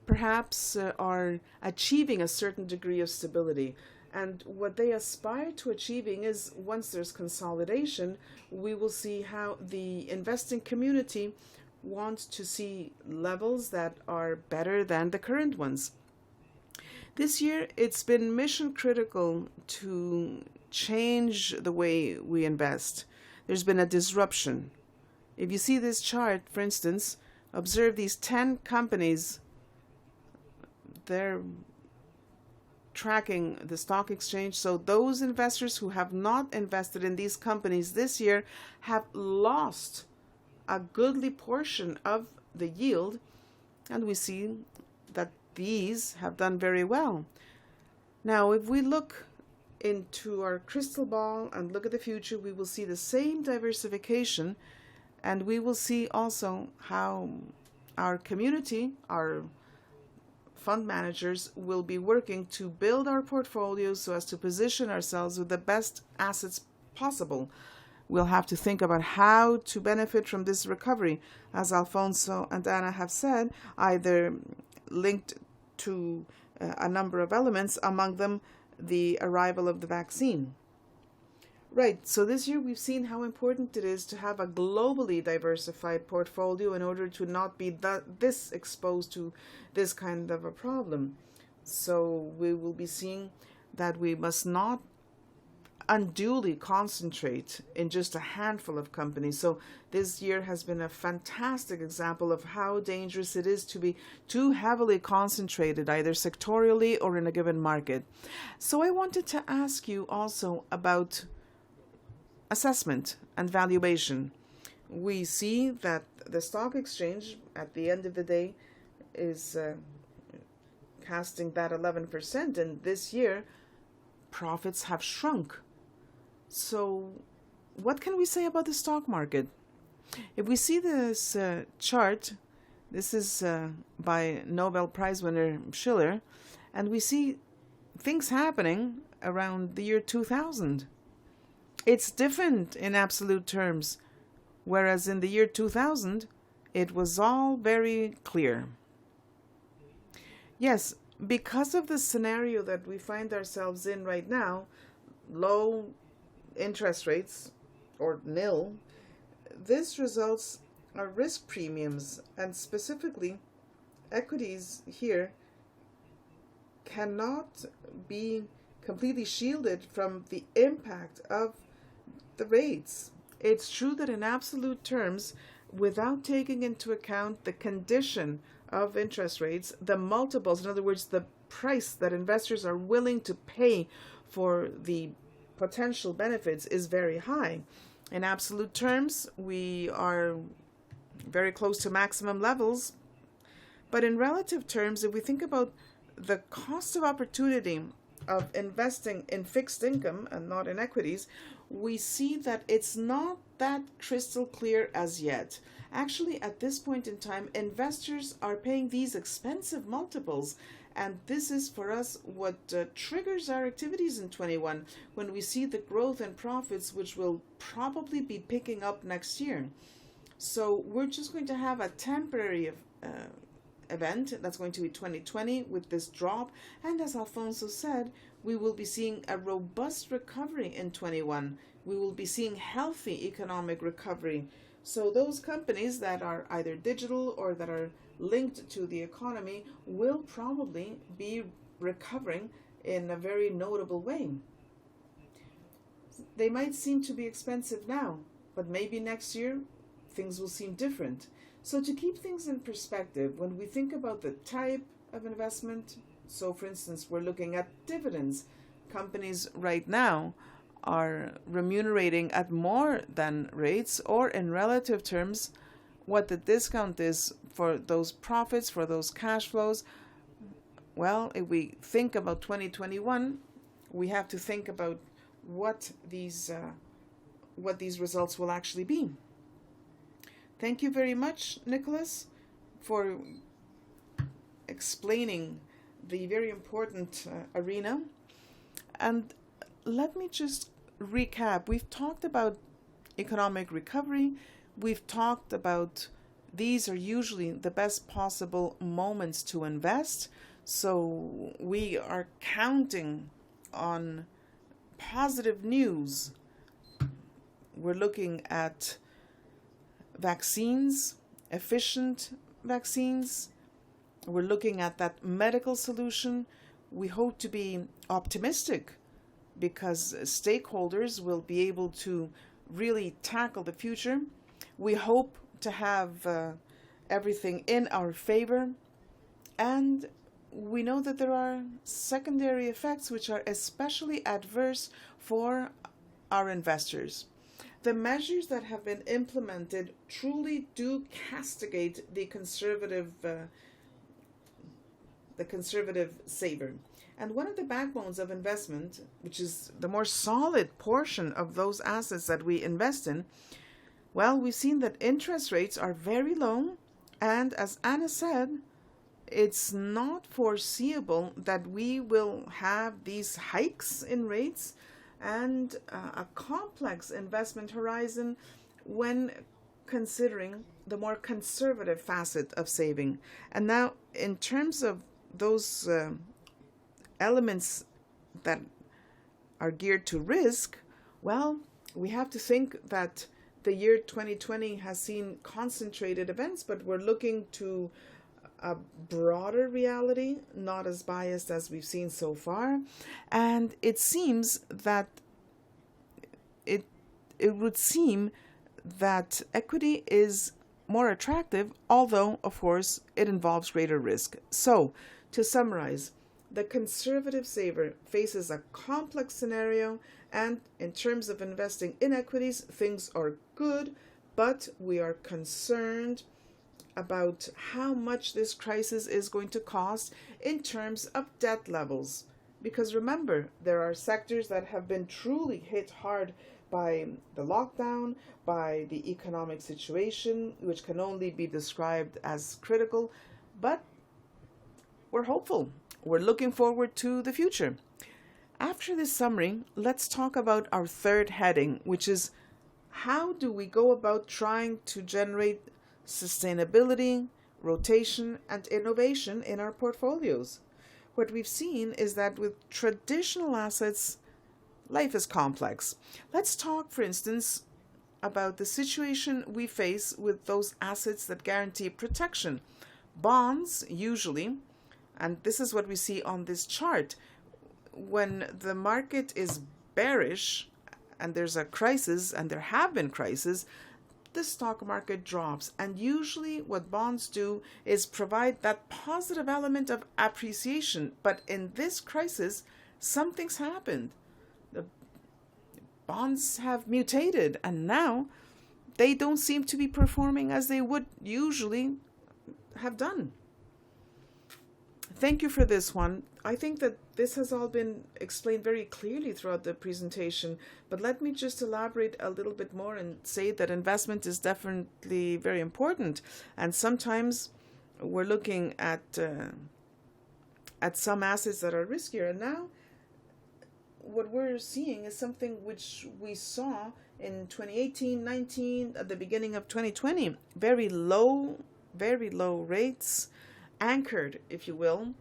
perhaps are achieving a certain degree of stability. And what they aspire to achieving is, once there's consolidation, we will see how the investing community wants to see levels that are better than the current ones. This year, it's been mission critical to change the way we invest. There's been a disruption. If you see this chart, for instance, observe these 10 companies, they're tracking the stock exchange. So those investors who have not invested in these companies this year have lost a goodly portion of the yield, and we see that these have done very well. Now, if we look into our crystal ball and look at the future, we will see the same diversification, and we will see also how our community, our fund managers, will be working to build our portfolios so as to position ourselves with the best assets possible. We'll have to think about how to benefit from this recovery, as Alfonso and Anna have said, either linked to a number of elements, among them the arrival of the vaccine. Right, so this year we've seen how important it is to have a globally diversified portfolio in order to not be this exposed to this kind of a problem. So we will be seeing that we must not unduly concentrate in just a handful of companies. So this year has been a fantastic example of how dangerous it is to be too heavily concentrated, either sectorially or in a given market. So I wanted to ask you also about assessment and valuation. We see that the stock exchange at the end of the day is casting that 11%, and this year profits have shrunk. So what can we say about the stock market? If we see this chart, this is by Nobel Prize winner Schiller, and we see things happening around the year 2000. It's different in absolute terms, whereas in the year 2000, it was all very clear. Yes, because of the scenario that we find ourselves in right now, low interest rates or nil, this results are risk premiums, and specifically equities here cannot be completely shielded from the impact of the rates. It's true that in absolute terms, without taking into account the condition of interest rates, the multiples, in other words, the price that investors are willing to pay for the potential benefits, is very high. In absolute terms, we are very close to maximum levels. But in relative terms, if we think about the cost of opportunity of investing in fixed income and not in equities, we see that it's not that crystal clear as yet. Actually, at this point in time, investors are paying these expensive multiples, and this is for us what triggers our activities in 21, when we see the growth in profits, which will probably be picking up next year. So we're just going to have a temporary event that's going to be 2020 with this drop, and as Alfonso said, we will be seeing a robust recovery in 21. We will be seeing healthy economic recovery. So those companies that are either digital or that are linked to the economy will probably be recovering in a very notable way. They might seem to be expensive now, but maybe next year things will seem different. So to keep things in perspective, when we think about the type of investment, so for instance, we're looking at dividends. Companies right now are remunerating at more than rates, or in relative terms, what the discount is for those profits, for those cash flows. Well, if we think about 2021, we have to think about what these results will actually be. Thank you very much, Nicholas, for explaining the very important arena. And let me just recap. We've talked about economic recovery. We've talked about these are usually the best possible moments to invest. So we are counting on positive news. We're looking at vaccines, efficient vaccines. We're looking at that medical solution. We hope to be optimistic because stakeholders will be able to really tackle the future. We hope to have everything in our favor. And we know that there are secondary effects which are especially adverse for our investors. The measures that have been implemented truly do castigate the conservative saver. And one of the backbones of investment, which is the more solid portion of those assets that we invest in, well, we've seen that interest rates are very low. And as Anna said, it's not foreseeable that we will have these hikes in rates and a complex investment horizon when considering the more conservative facet of saving. And now, in terms of those elements that are geared to risk, well, we have to think that the year 2020 has seen concentrated events, but we're looking to a broader reality, not as biased as we've seen so far. And it seems that it would seem that equity is more attractive, although, of course, it involves greater risk. So, to summarize, the conservative saver faces a complex scenario, and in terms of investing in equities, things are good, but we are concerned about how much this crisis is going to cost in terms of debt levels. Because remember, there are sectors that have been truly hit hard by the lockdown, by the economic situation, which can only be described as critical, but we're hopeful. We're looking forward to the future. After this summary, let's talk about our third heading, which is how do we go about trying to generate sustainability, rotation, and innovation in our portfolios? What we've seen is that with traditional assets, life is complex. Let's talk, for instance, about the situation we face with those assets that guarantee protection. Bonds, usually, and this is what we see on this chart, when the market is bearish and there's a crisis, and there have been crises, the stock market drops. And usually what bonds do is provide that positive element of appreciation. But in this crisis, something's happened. The bonds have mutated, and now they don't seem to be performing as they would usually have done. Thank you for this one. I think that this has all been explained very clearly throughout the presentation, but let me just elaborate a little bit more and say that investment is definitely very important. And sometimes we're looking at some assets that are riskier. And now what we're seeing is something which we saw in 2018, 19, at the beginning of 2020. Very low rates, anchored, if you will.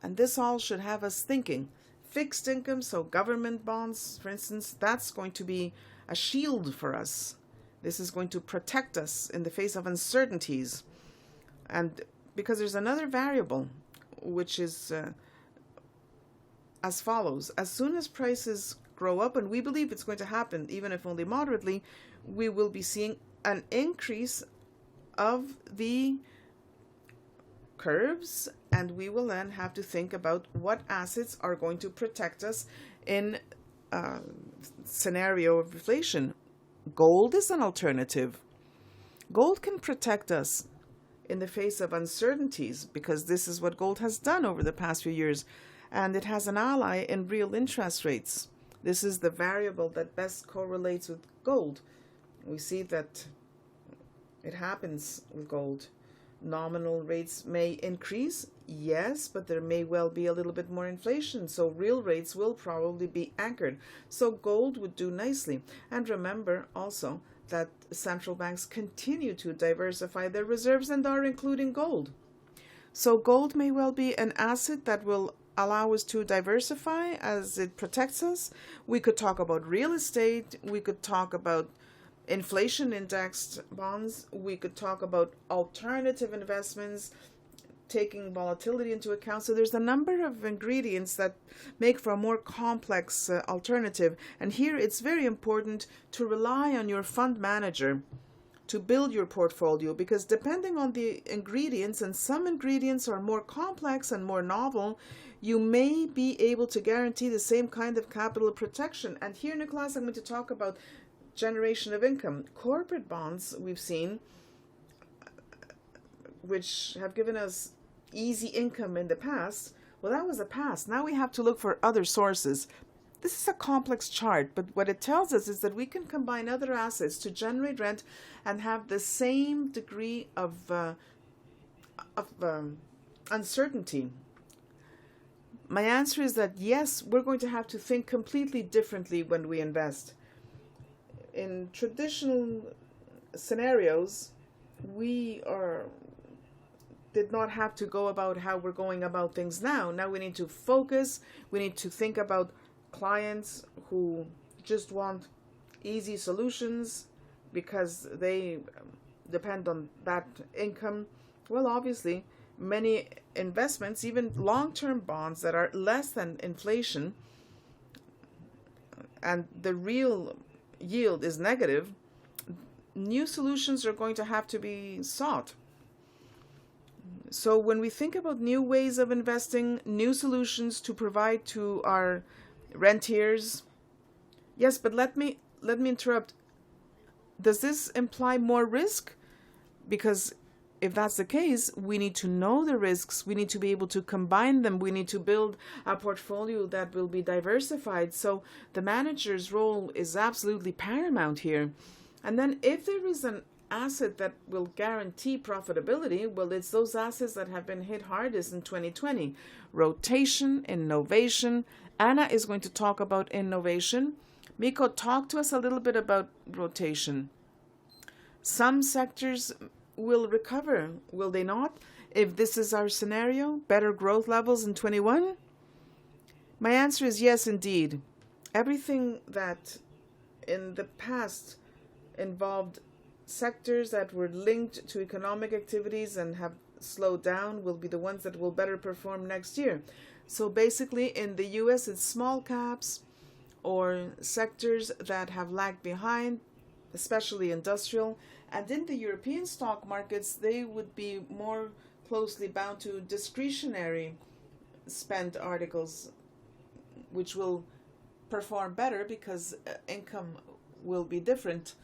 And this all should have us thinking. Fixed income, so government bonds, for instance, that's going to be a shield for us. This is going to protect us in the face of uncertainties. And because there's another variable, which is as follows. As soon as prices grow up, and we believe it's going to happen, even if only moderately, we will be seeing an increase of the curves, and we will then have to think about what assets are going to protect us in a scenario of inflation. Gold is an alternative. Gold can protect us in the face of uncertainties, because this is what gold has done over the past few years, and it has an ally in real interest rates. This is the variable that best correlates with gold. We see that it happens with gold. Nominal rates may increase, yes, but there may well be a little bit more inflation, so real rates will probably be anchored. So gold would do nicely. And remember also that central banks continue to diversify their reserves and are including gold. So gold may well be an asset that will allow us to diversify as it protects us. We could talk about real estate, we could talk about inflation indexed bonds, we could talk about alternative investments, taking volatility into account. So there's a number of ingredients that make for a more complex alternative. And here it's very important to rely on your fund manager to build your portfolio, because depending on the ingredients, and some ingredients are more complex and more novel, you may be able to guarantee the same kind of capital protection. And here in the class, I'm going to talk about generation of income. Corporate bonds we've seen, which have given us easy income in the past, well, that was the past. Now we have to look for other sources. This is a complex chart, but what it tells us is that we can combine other assets to generate rent and have the same degree of uncertainty. My answer is that yes, we're going to have to think completely differently when we invest. In traditional scenarios, we did not have to go about how we're going about things now. Now we need to focus. We need to think about clients who just want easy solutions because they depend on that income. Well, obviously, many investments, even long-term bonds that are less than inflation, and the real yield is negative, new solutions are going to have to be sought. So when we think about new ways of investing, new solutions to provide to our rentiers, yes, but let me interrupt. Does this imply more risk? Because if that's the case, we need to know the risks. We need to be able to combine them. We need to build a portfolio that will be diversified. So the manager's role is absolutely paramount here. And then if there is an asset that will guarantee profitability, well, it's those assets that have been hit hardest in 2020. Rotation, innovation. Anna is going to talk about innovation. Miko, talk to us a little bit about rotation. Some sectors will recover, will they not? If this is our scenario, better growth levels in 21? My answer is yes, indeed. Everything that in the past involved sectors that were linked to economic activities and have slowed down will be the ones that will better perform next year. So basically in the US, it's small caps or sectors that have lagged behind, especially industrial. And in the European stock markets, they would be more closely bound to discretionary spend articles, which will perform better because income will be different.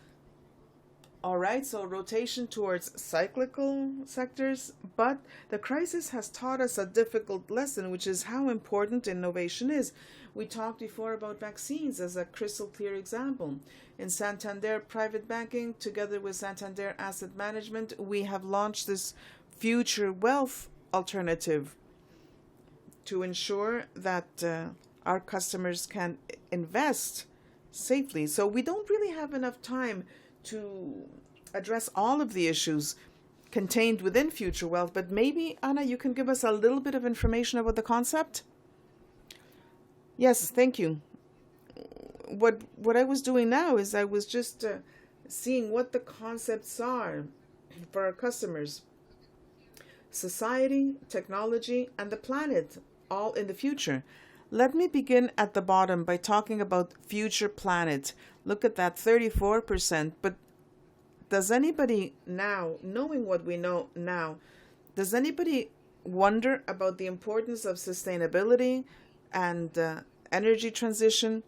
All right, so rotation towards cyclical sectors, but the crisis has taught us a difficult lesson, which is how important innovation is. We talked before about vaccines as a crystal clear example. In Santander Private Banking, together with Santander Asset Management, we have launched this future wealth alternative to ensure that our customers can invest safely. So we don't really have enough time to address all of the issues contained within future wealth, but maybe, Anna, you can give us a little bit of information about the concept? Yes, thank you. What I was doing now is I was just seeing what the concepts are for our customers. Society, technology, and the planet, all in the future. Let me begin at the bottom by talking about future planet. Look at that, 34%. But does anybody now, knowing what we know now, does anybody wonder about the importance of sustainability and energy transition?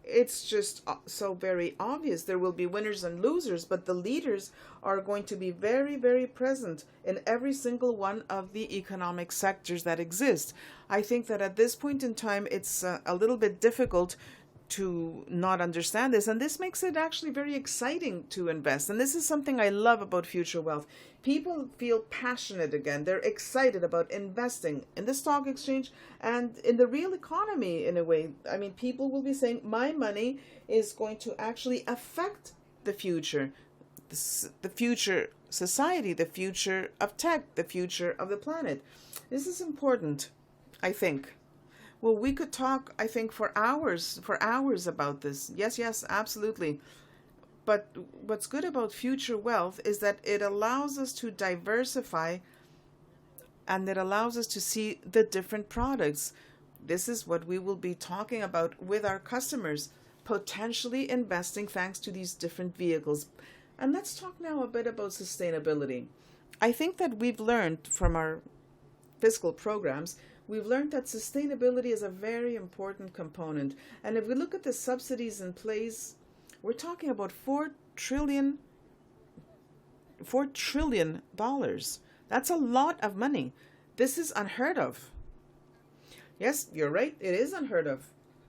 It's just so very obvious. There will be winners and losers, but the leaders are going to be very, very present in every single one of the economic sectors that exist. I think that at this point in time, it's a little bit difficult to not understand this, and this makes it actually very exciting to invest. And this is something I love about future wealth. People feel passionate again. They're excited about investing in the stock exchange and in the real economy in a way. I mean, people will be saying, my money is going to actually affect the future society, the future of tech, the future of the planet. This is important, I think. Well, we could talk, I think, for hours about this. Yes, absolutely. But what's good about future wealth is that it allows us to diversify and it allows us to see the different products. This is what we will be talking about with our customers, potentially investing thanks to these different vehicles. And let's talk now a bit about sustainability. I think that we've learned from our fiscal programs, we've learned that sustainability is a very important component. And if we look at the subsidies in place, we're talking about $4 trillion. That's a lot of money. This is unheard of. Yes, you're right, it is unheard of.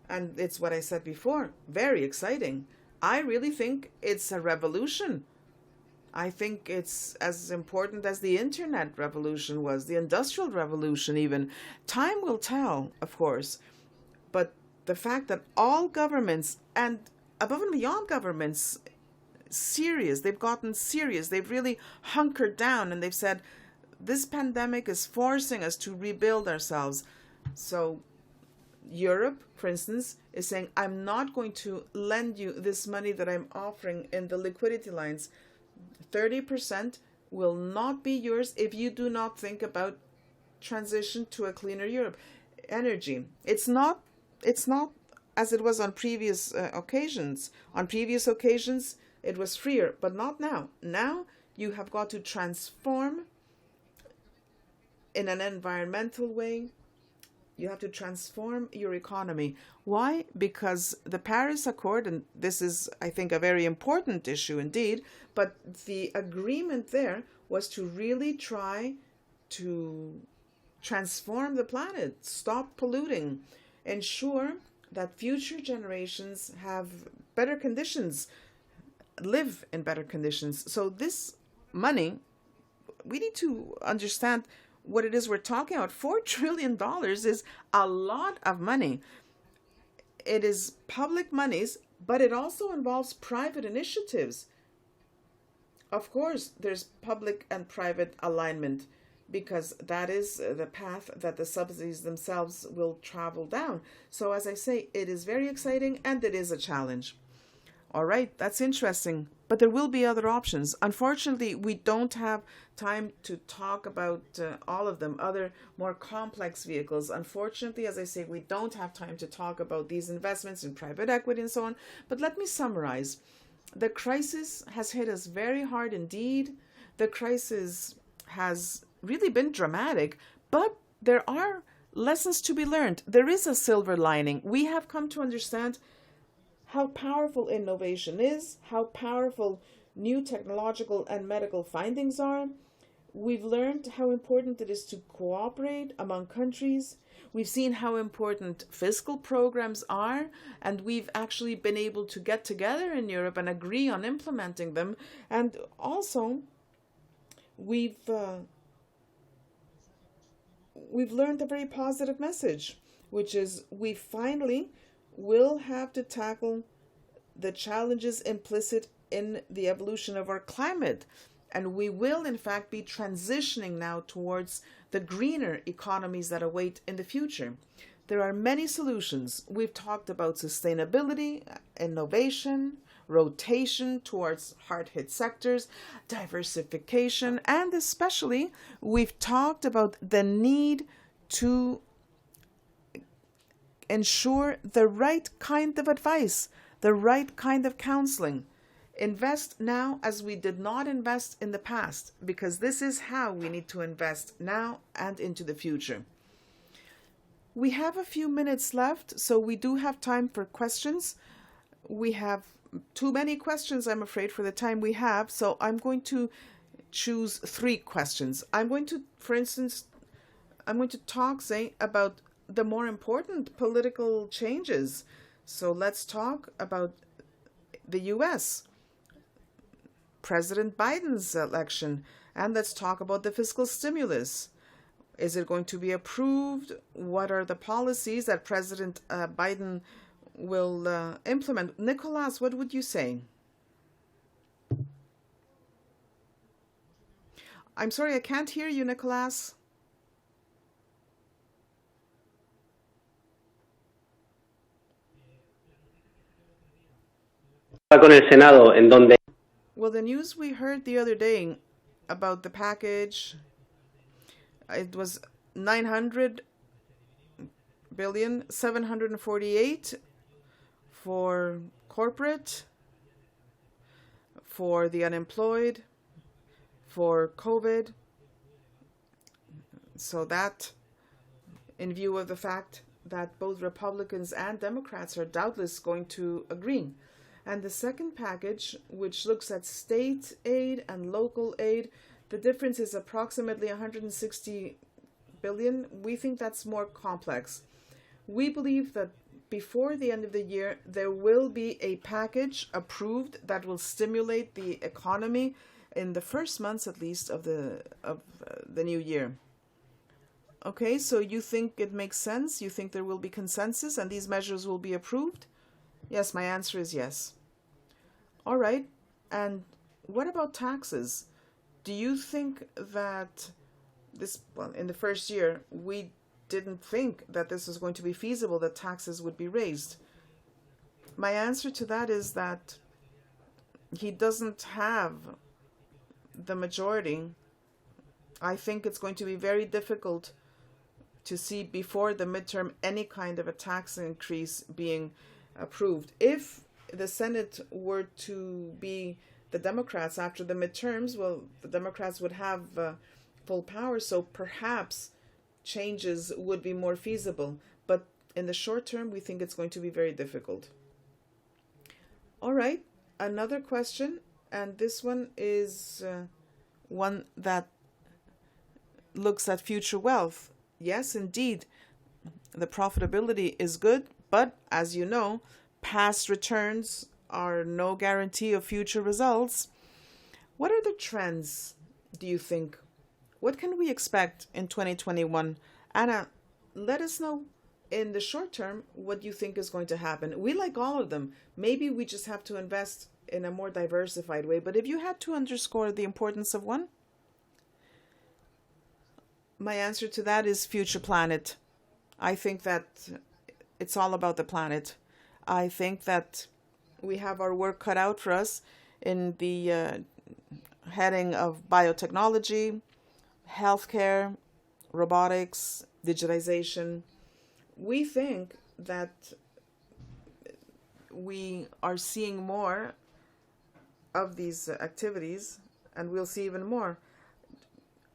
And it's what I said before, very exciting. I really think it's a revolution. I think it's as important as the internet revolution was, the industrial revolution even. Time will tell, of course, but the fact that all governments and above and beyond governments serious, they've gotten serious, they've really hunkered down and they've said, this pandemic is forcing us to rebuild ourselves. So Europe, for instance, is saying, I'm not going to lend you this money that I'm offering in the liquidity lines. 30% will not be yours if you do not think about transition to a cleaner Europe. Energy. It's not as it was on previous occasions. On previous occasions, it was freer, but not now. Now you have got to transform in an environmental way. You have to transform your economy. Why? Because the Paris Accord, and this is, I think, a very important issue indeed, but the agreement there was to really try to transform the planet, stop polluting, ensure that future generations have better conditions, live in better conditions. So this money, we need to understand what it is we're talking about. $4 trillion is a lot of money. It is public monies, but it also involves private initiatives. Of course, there's public and private alignment because that is the path that the subsidies themselves will travel down. So as I say, it is very exciting and it is a challenge. All right, that's interesting. But there will be other options. Unfortunately, we don't have time to talk about all of them, other more complex vehicles. Unfortunately, as I say, we don't have time to talk about these investments in private equity and so on. But let me summarize. The crisis has hit us very hard indeed. The crisis has really been dramatic, but there are lessons to be learned. There is a silver lining. We have come to understand how powerful innovation is, how powerful new technological and medical findings are. We've learned how important it is to cooperate among countries. We've seen how important fiscal programs are, and we've actually been able to get together in Europe and agree on implementing them. And also, we've learned a very positive message, which is we finally will have to tackle the challenges implicit in the evolution of our climate. And we will, in fact, be transitioning now towards the greener economies that await in the future. There are many solutions. We've talked about sustainability, innovation, rotation towards hard-hit sectors, diversification, and especially we've talked about the need to ensure the right kind of advice, the right kind of counseling. Invest now as we did not invest in the past, because this is how we need to invest now and into the future. We have a few minutes left, so we do have time for questions. We have too many questions, I'm afraid, for the time we have, so I'm going to choose 3 questions. I'm going to, for instance, talk, say, about the more important political changes. So let's talk about the US, President Biden's election, and let's talk about the fiscal stimulus. Is it going to be approved? What are the policies that President Biden will implement? Nicolas, what would you say? I'm sorry, I can't hear you, Nicolas. Con el Senado, en donde Well, the news we heard the other day about the package, it was 900 billion, 748 for corporate, for the unemployed, for COVID. So that, in view of the fact that both Republicans and Democrats are doubtless going to agree. And the second package, which looks at state aid and local aid, the difference is approximately 160 billion. We think that's more complex. We believe that before the end of the year, there will be a package approved that will stimulate the economy in the first months, at least, of the new year. Okay, so you think it makes sense? You think there will be consensus and these measures will be approved? Yes, my answer is yes. All right, and what about taxes? Do you think that in the first year, we didn't think that this was going to be feasible, that taxes would be raised? My answer to that is that he doesn't have the majority. I think it's going to be very difficult to see before the midterm any kind of a tax increase being approved. If the Senate were to be the Democrats after the midterms, well, the Democrats would have full power, so perhaps changes would be more feasible. But in the short term, we think it's going to be very difficult. All right, another question, and this one is one that looks at future wealth. Yes, indeed, the profitability is good, but as you know, past returns are no guarantee of future results. What are the trends, do you think? What can we expect in 2021? Anna, let us know in the short term what you think is going to happen. We like all of them. Maybe we just have to invest in a more diversified way. But if you had to underscore the importance of one, my answer to that is future planet. I think that it's all about the planet. I think that we have our work cut out for us in the heading of biotechnology, healthcare, robotics, digitization. We think that we are seeing more of these activities, and we'll see even more.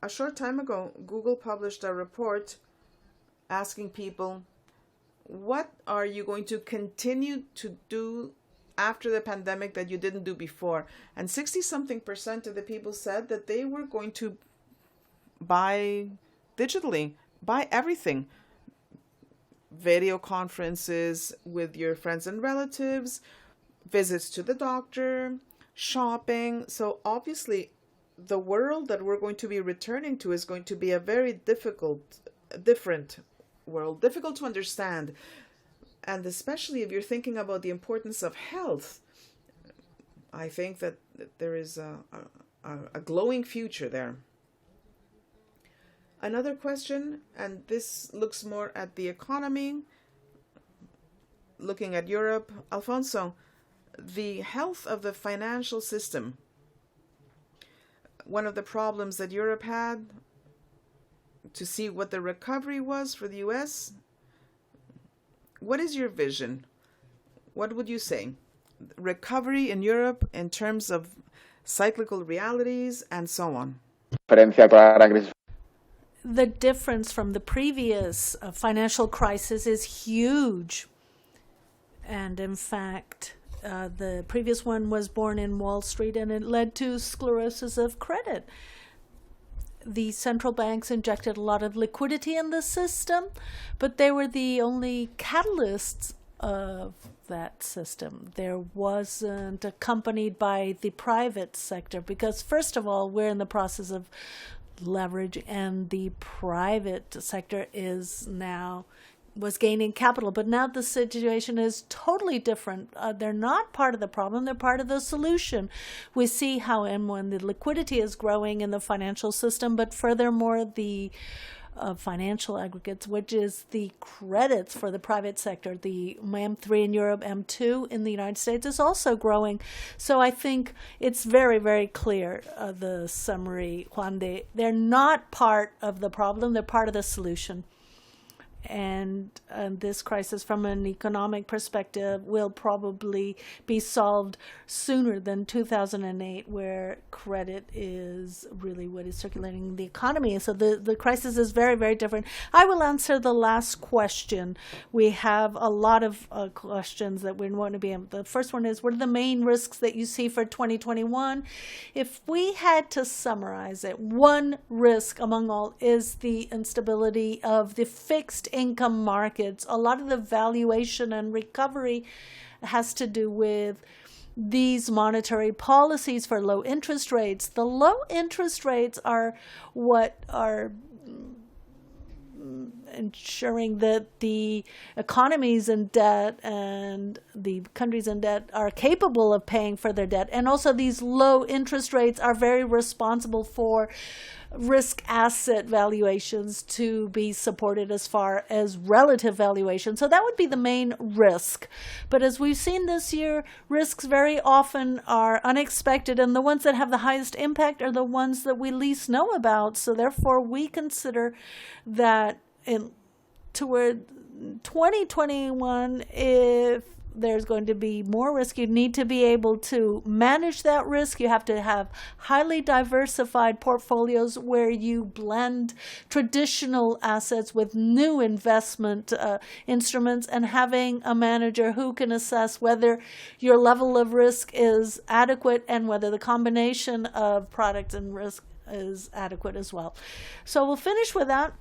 A short time ago, Google published a report asking people, what are you going to continue to do after the pandemic that you didn't do before? And 60-something% of the people said that they were going to buy digitally, buy everything. Video conferences with your friends and relatives, visits to the doctor, shopping. So obviously, the world that we're going to be returning to is going to be a very different world, difficult to understand. And especially if you're thinking about the importance of health, I think that there is a glowing future there. Another question, and this looks more at the economy, looking at Europe. Alfonso, the health of the financial system. One of the problems that Europe had, to see what the recovery was for the US. What is your vision? What would you say? Recovery in Europe in terms of cyclical realities and so on. The difference from the previous financial crisis is huge. And in fact, the previous one was born in Wall Street, and it led to sclerosis of credit. The central banks injected a lot of liquidity in the system, but they were the only catalysts of that system. There wasn't accompanied by the private sector because, first of all, we're in the process of leverage, and the private sector was gaining capital. But now the situation is totally different. They're not part of the problem. They're part of the solution. We see how and when the liquidity is growing in the financial system, but furthermore, the financial aggregates, which is the credits for the private sector, the M3 in Europe, M2 in the United States is also growing. So I think it's very, very clear, the summary, Juan de, they're not part of the problem. They're part of the solution. And this crisis, from an economic perspective, will probably be solved sooner than 2008, where credit is really what is circulating in the economy. So the crisis is very, very different. I will answer the last question. We have a lot of questions that we want to be able. The first one is, what are the main risks that you see for 2021? If we had to summarize it, one risk among all is the instability of the fixed income markets. A lot of the valuation and recovery has to do with these monetary policies for low interest rates. The low interest rates are what are ensuring that the economies in debt and the countries in debt are capable of paying for their debt. And also these low interest rates are very responsible for risk asset valuations to be supported as far as relative valuation. So that would be the main risk. But as we've seen this year, risks very often are unexpected, and the ones that have the highest impact are the ones that we least know about. So therefore, we consider that toward 2021, if there's going to be more risk, you need to be able to manage that risk. You have to have highly diversified portfolios where you blend traditional assets with new investment instruments, and having a manager who can assess whether your level of risk is adequate and whether the combination of products and risk is adequate as well. So we'll finish with that.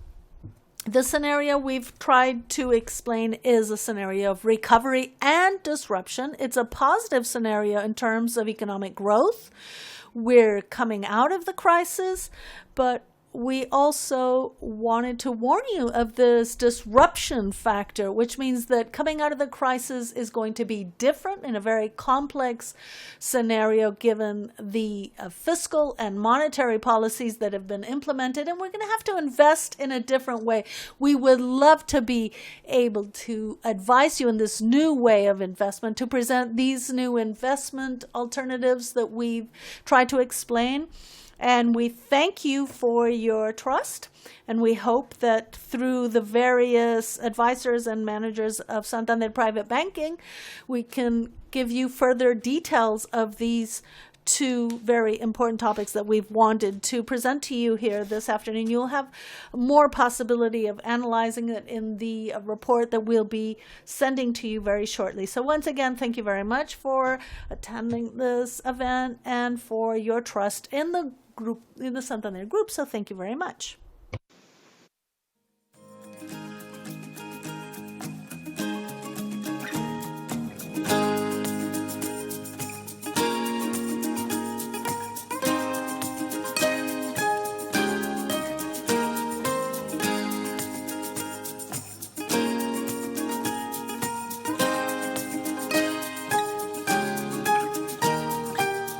The scenario we've tried to explain is a scenario of recovery and disruption. It's a positive scenario in terms of economic growth. We're coming out of the crisis, but we also wanted to warn you of this disruption factor, which means that coming out of the crisis is going to be different in a very complex scenario given the fiscal and monetary policies that have been implemented, and we're going to have to invest in a different way. We would love to be able to advise you in this new way of investment, to present these new investment alternatives that we've tried to explain. And we thank you for your trust, and we hope that through the various advisors and managers of Santander Private Banking, we can give you further details of these two very important topics that we've wanted to present to you here this afternoon. You'll have more possibility of analyzing it in the report that we'll be sending to you very shortly. So once again, thank you very much for attending this event and for your trust in the group, in the Santander Group. So thank you very much.